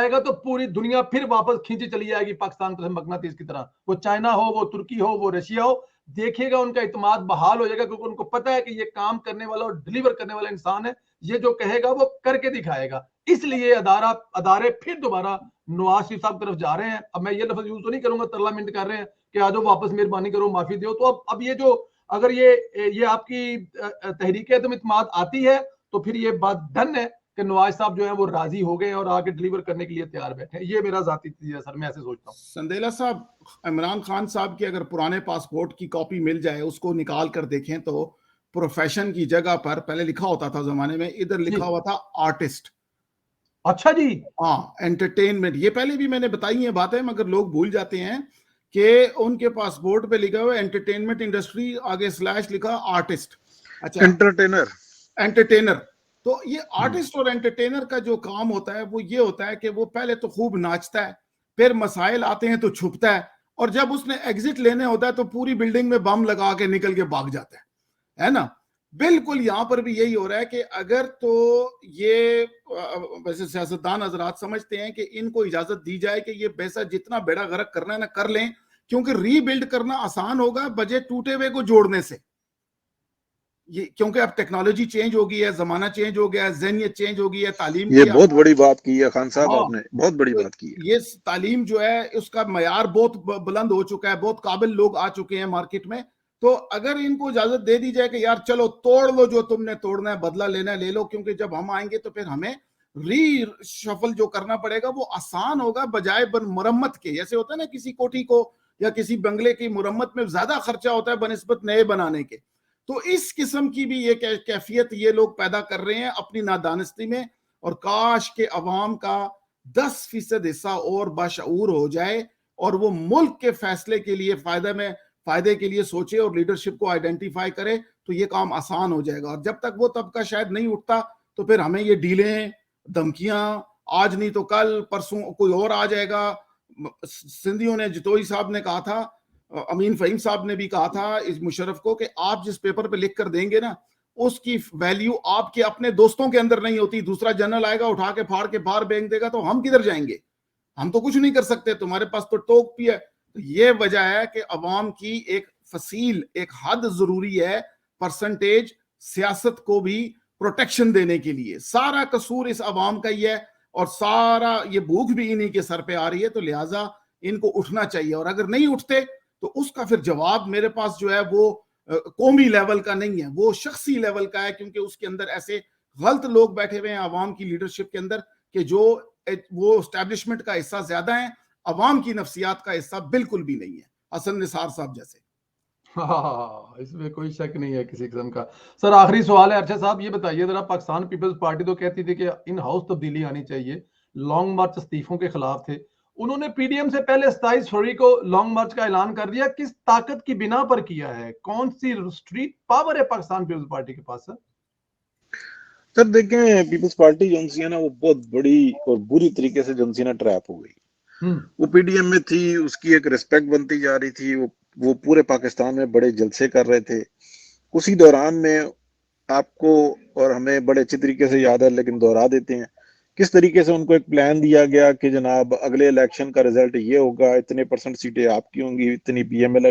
आएगा तो पूरी दुनिया फिर वापस खींची चली जाएगी पाकिस्तान को मकनातीस की तरह। वो चाइना हो, वो तुर्की हो, वो रशिया हो, देखिएगा उनका इत्मीनान बहाल हो जाएगा, क्योंकि उनको पता है कि ये काम करने वाला और डिलीवर करने वाला इंसान है। ये जो कहेगा वो करके दिखाएगा। इसलिए अदारे फिर दोबारा नवाज शरीफ साहब की तरफ जा रहे हैं। अब मैं ये लफ्ज यूज तो नहीं करूंगा, पार्लियामेंट कर रहे हैं कि आ जाओ वापस, मेहरबानी करो, माफी दो। तो अब ये जो अगर ये आपकी तहरीक इत्मीनान आती है तो फिर ये बात डन है कि नवाज साहब जो है वो राजी हो गए और आगे डिलीवर करने के लिए तैयार बैठे हैं। ये मेरा जाती चीज है सर, मैं ऐसे सोचता हूँ। संदेला साहब, इमरान खान साहब की अगर पुराने पासपोर्ट की कॉपी मिल जाए, उसको निकाल कर देखें तो प्रोफेशन की जगह पर पहले लिखा होता था जमाने में, इधर लिखा हुआ था आर्टिस्ट। अच्छा जी। हाँ, एंटरटेनमेंट। ये पहले भी मैंने बताई है बातें, मगर लोग भूल जाते हैं कि उनके पासपोर्ट पे लिखा हुआ एंटरटेनमेंट इंडस्ट्री, आगे स्लैश लिखा आर्टिस्ट। अच्छा, एंटरटेनर। तो ये आर्टिस्ट और एंटरटेनर का जो काम होता है वो ये होता है कि वो पहले तो खूब नाचता है, फिर मसाइल आते हैं तो छुपता है, और जब उसने एग्जिट लेने होता है तो पूरी बिल्डिंग में बम लगा के निकल के भाग जाता है ना। बिल्कुल यहां पर भी यही हो रहा है कि अगर तो ये वैसे सियासतदान हजरात समझते हैं कि इनको इजाजत दी जाए कि ये पैसा जितना बेड़ा गर्क करना है ना कर लें, क्योंकि रीबिल्ड करना आसान होगा बजट टूटे हुए को जोड़ने से। ये क्योंकि अब टेक्नोलॉजी चेंज हो गई है, जमाना चेंज हो गया है, ज़हनियत चेंज हो गई है, तालीम ये बहुत बड़ी बात की है खान साहब, आपने बहुत बड़ी बात की है। ये तालीम जो है उसका मयार बहुत बुलंद हो चुका है, बहुत काबिल लोग आ चुके हैं मार्केट में। तो अगर इनको इजाजत दे दी जाए कि यार चलो तोड़ लो जो तुमने तोड़ना है, बदला लेना है ले लो, क्योंकि जब हम आएंगे तो फिर हमें री शफल जो करना पड़ेगा वो आसान होगा, बजाय मुरम्मत के। जैसे होता है ना, किसी कोठी को या किसी बंगले की मुरम्मत में ज्यादा खर्चा होता है बनिस्बत नए बनाने के। तो इस किस्म की भी ये कैफियत ये लोग पैदा कर रहे हैं अपनी नादानस्ती में। और काश के अवाम का 10% हिस्सा और बाशऊर हो जाए और वो मुल्क के फैसले के लिए फायदे के लिए सोचे और लीडरशिप को आइडेंटिफाई करे, तो ये काम आसान हो जाएगा। और जब तक वो तबका शायद नहीं उठता तो फिर हमें ये डीलें, धमकियां, आज नहीं तो कल, परसों कोई और आ जाएगा। सिंधियों ने, जितोई साहब ने कहा था, अमीन फहीम साहब ने भी कहा था इस मुशर्रफ को कि आप जिस पेपर पे लिख कर देंगे ना, उसकी वैल्यू आपके अपने दोस्तों के अंदर नहीं होती। दूसरा जनरल आएगा, उठा के फाड़ के बाहर फेंक देगा, तो हम किधर जाएंगे? हम तो कुछ नहीं कर सकते, तुम्हारे पास तो टोक भी है। तो ये वजह है कि अवाम की एक फसील, एक हद जरूरी है, परसेंटेज सियासत को भी प्रोटेक्शन देने के लिए। सारा कसूर इस अवाम का ही है और सारा ये भूख भी इन्हीं के सर पे आ रही है। तो लिहाजा इनको उठना चाहिए, और अगर नहीं उठते तो उसका फिर जवाब मेरे पास जो है वो कौमी लेवल का नहीं है, वो शख्सी लेवल का है, क्योंकि उसके अंदर ऐसे गलत लोग बैठे हुए हैं अवाम की लीडरशिप के अंदर कि जो वो एस्टैब्लिशमेंट का हिस्सा ज्यादा है, अवाम की नफ्सियात का हिस्सा बिल्कुल भी नहीं है, हसन निसार साहब जैसे। हाँ, इसमें कोई शक नहीं है किसी किस्म का। सर आखिरी सवाल है, अरशद साहब ये बताइए जरा, पाकिस्तान पीपल्स पार्टी तो कहती थी कि इन हाउस तब्दीली आनी चाहिए, लॉन्ग मार्च इस्तीफों के खिलाफ थे, उन्होंने पीडीएम से पहले 27 फरवरी को लॉन्ग मार्च का ऐलान कर दिया। किस ताकत की बिना पर किया है? कौन सी स्ट्रीट पावर है पाकिस्तान पीपल्स पार्टी के पास? सर देखें, पीपल्स पार्टी जो है ना, वो बहुत बड़ी और बुरी तरीके से जो है ना ट्रैप हो गई। वो पीडीएम में थी, उसकी एक रिस्पेक्ट बनती जा रही थी, वो पूरे पाकिस्तान में बड़े जलसे कर रहे थे। उसी दौरान में आपको और हमें बड़े अच्छी तरीके से याद है, लेकिन दोहरा देते हैं, किस तरीके से उनको एक प्लान दिया गया कि जनाब अगले इलेक्शन का रिजल्ट ये होगा, इतने % सीटें आपकी होंगी, इतनी पीएमएल